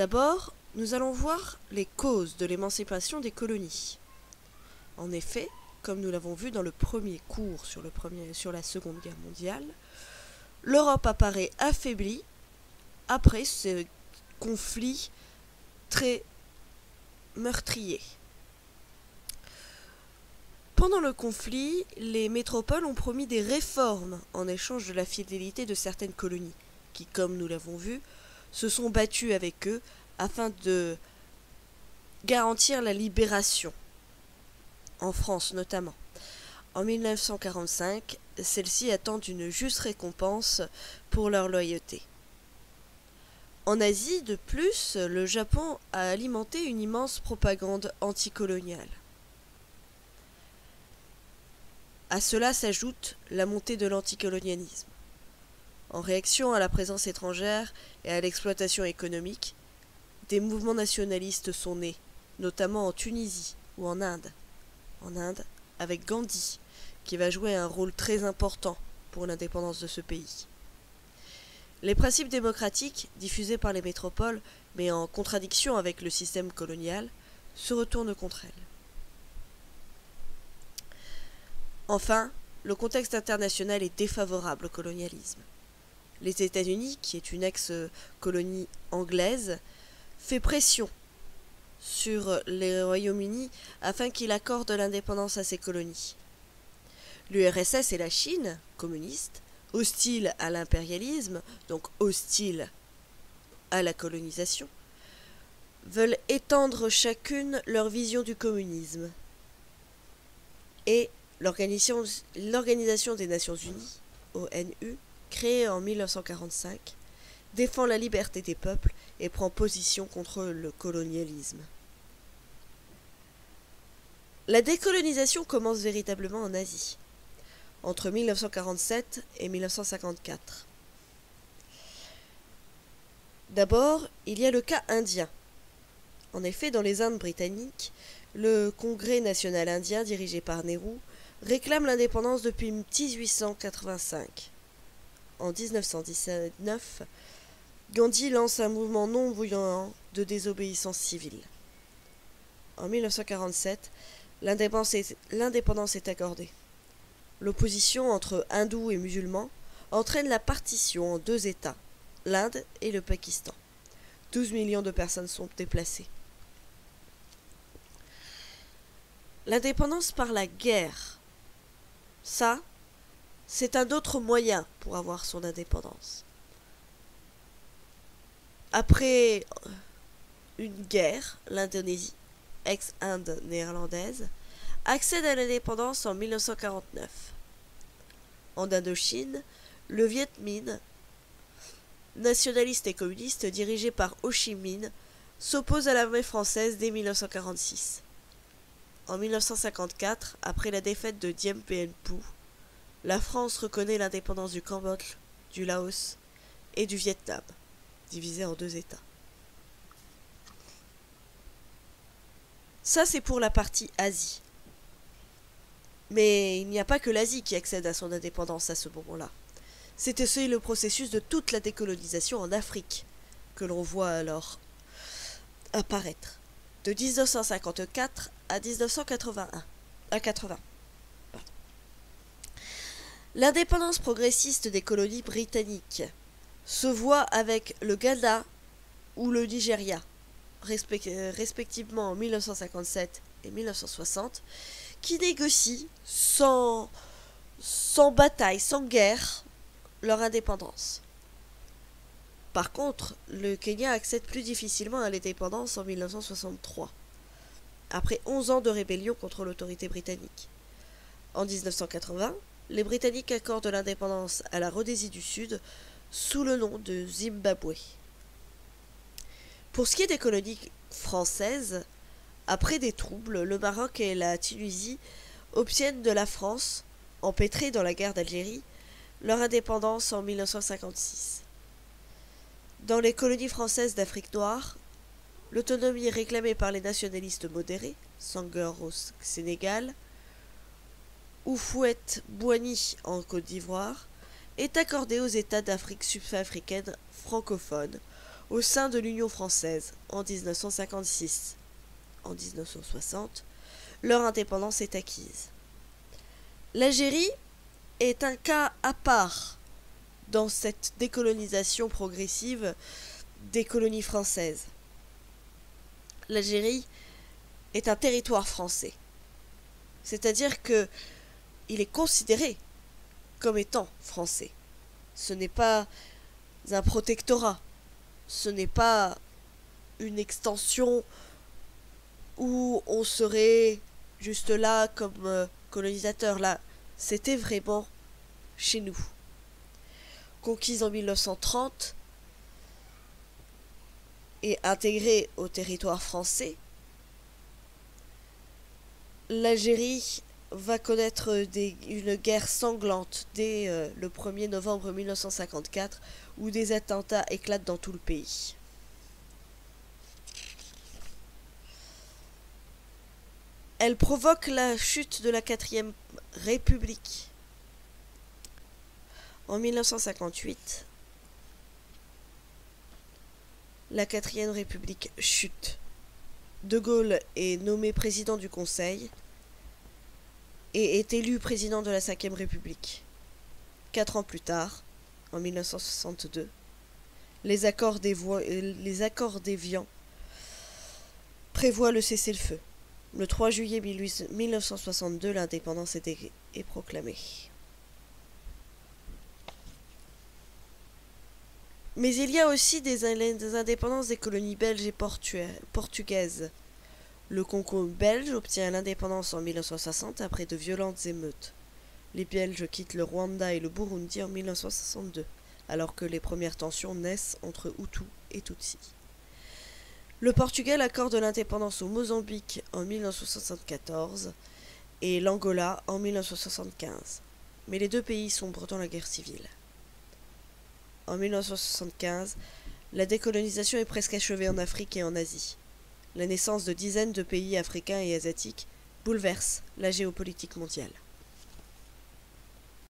D'abord, nous allons voir les causes de l'émancipation des colonies. En effet, comme nous l'avons vu dans le premier cours sur la Seconde Guerre mondiale, l'Europe apparaît affaiblie après ce conflit très meurtrier. Pendant le conflit, les métropoles ont promis des réformes en échange de la fidélité de certaines colonies, qui, comme nous l'avons vu, se sont battues avec eux afin de garantir la libération, en France notamment. En 1945, celles-ci attendent une juste récompense pour leur loyauté. En Asie, de plus, le Japon a alimenté une immense propagande anticoloniale. À cela s'ajoute la montée de l'anticolonialisme. En réaction à la présence étrangère et à l'exploitation économique, des mouvements nationalistes sont nés, notamment en Tunisie ou en Inde. En Inde, avec Gandhi, qui va jouer un rôle très important pour l'indépendance de ce pays. Les principes démocratiques, diffusés par les métropoles, mais en contradiction avec le système colonial, se retournent contre elles. Enfin, le contexte international est défavorable au colonialisme. Les États-Unis, qui est une ex-colonie anglaise, fait pression sur les Royaumes-Unis afin qu'il accorde l'indépendance à ses colonies. L'URSS et la Chine, communiste, hostiles à l'impérialisme, donc hostiles à la colonisation, veulent étendre chacune leur vision du communisme. Et l'Organisation des Nations Unies, ONU, créée en 1945, défend la liberté des peuples et prend position contre le colonialisme. La décolonisation commence véritablement en Asie, entre 1947 et 1954. D'abord, il y a le cas indien. En effet, dans les Indes britanniques, le Congrès national indien, dirigé par Nehru, réclame l'indépendance depuis 1885. En 1919, Gandhi lance un mouvement non violent de désobéissance civile. En 1947, l'indépendance est accordée. L'opposition entre hindous et musulmans entraîne la partition en deux États, l'Inde et le Pakistan. 12 millions de personnes sont déplacées. L'indépendance par la guerre, ça, c'est un autre moyen pour avoir son indépendance. Après une guerre, l'Indonésie, ex-Inde néerlandaise, accède à l'indépendance en 1949. En Indochine, le Viet Minh, nationaliste et communiste dirigé par Ho Chi Minh, s'oppose à l'armée française dès 1946. En 1954, après la défaite de Dien Bien Phu, la France reconnaît l'indépendance du Cambodge, du Laos et du Vietnam, divisés en deux États. Ça, c'est pour la partie Asie. Mais il n'y a pas que l'Asie qui accède à son indépendance à ce moment-là. C'est aussi le processus de toute la décolonisation en Afrique que l'on voit alors apparaître, de 1954 à 1981. L'indépendance progressiste des colonies britanniques se voit avec le Ghana ou le Nigeria, respectivement en 1957 et 1960, qui négocient sans bataille, sans guerre, leur indépendance. Par contre, le Kenya accède plus difficilement à l'indépendance en 1963, après 11 ans de rébellion contre l'autorité britannique. En 1980, les Britanniques accordent l'indépendance à la Rhodésie du Sud sous le nom de Zimbabwe. Pour ce qui est des colonies françaises, après des troubles, le Maroc et la Tunisie obtiennent de la France, empêtrée dans la guerre d'Algérie, leur indépendance en 1956. Dans les colonies françaises d'Afrique noire, l'autonomie réclamée par les nationalistes modérés, Senghor au Sénégal, Houphouët-Boigny en Côte d'Ivoire, est accordée aux États d'Afrique subsaharienne francophone, au sein de l'Union française en 1956. En 1960, leur indépendance est acquise. L'Algérie est un cas à part dans cette décolonisation progressive des colonies françaises. L'Algérie est un territoire français, c'est-à-dire que il est considéré comme étant français. Ce n'est pas un protectorat, ce n'est pas une extension où on serait juste là comme colonisateur. Là, c'était vraiment chez nous. Conquise en 1930 et intégrée au territoire français, l'Algérie va connaître une guerre sanglante dès le 1er novembre 1954 où des attentats éclatent dans tout le pays. Elle provoque la chute de la 4e République. En 1958, la 4e République chute. De Gaulle est nommé président du Conseil et est élu président de la 5e République. 4 ans plus tard, en 1962, les accords d'Évian prévoient le cessez-le-feu. Le 3 juillet 1962, l'indépendance est proclamée. Mais il y a aussi des indépendances des colonies belges et portugaises. Le Congo belge obtient l'indépendance en 1960 après de violentes émeutes. Les Belges quittent le Rwanda et le Burundi en 1962, alors que les premières tensions naissent entre Hutus et Tutsis. Le Portugal accorde l'indépendance au Mozambique en 1974 et l'Angola en 1975. Mais les deux pays sombrent dans la guerre civile. En 1975, la décolonisation est presque achevée en Afrique et en Asie. La naissance de dizaines de pays africains et asiatiques bouleverse la géopolitique mondiale.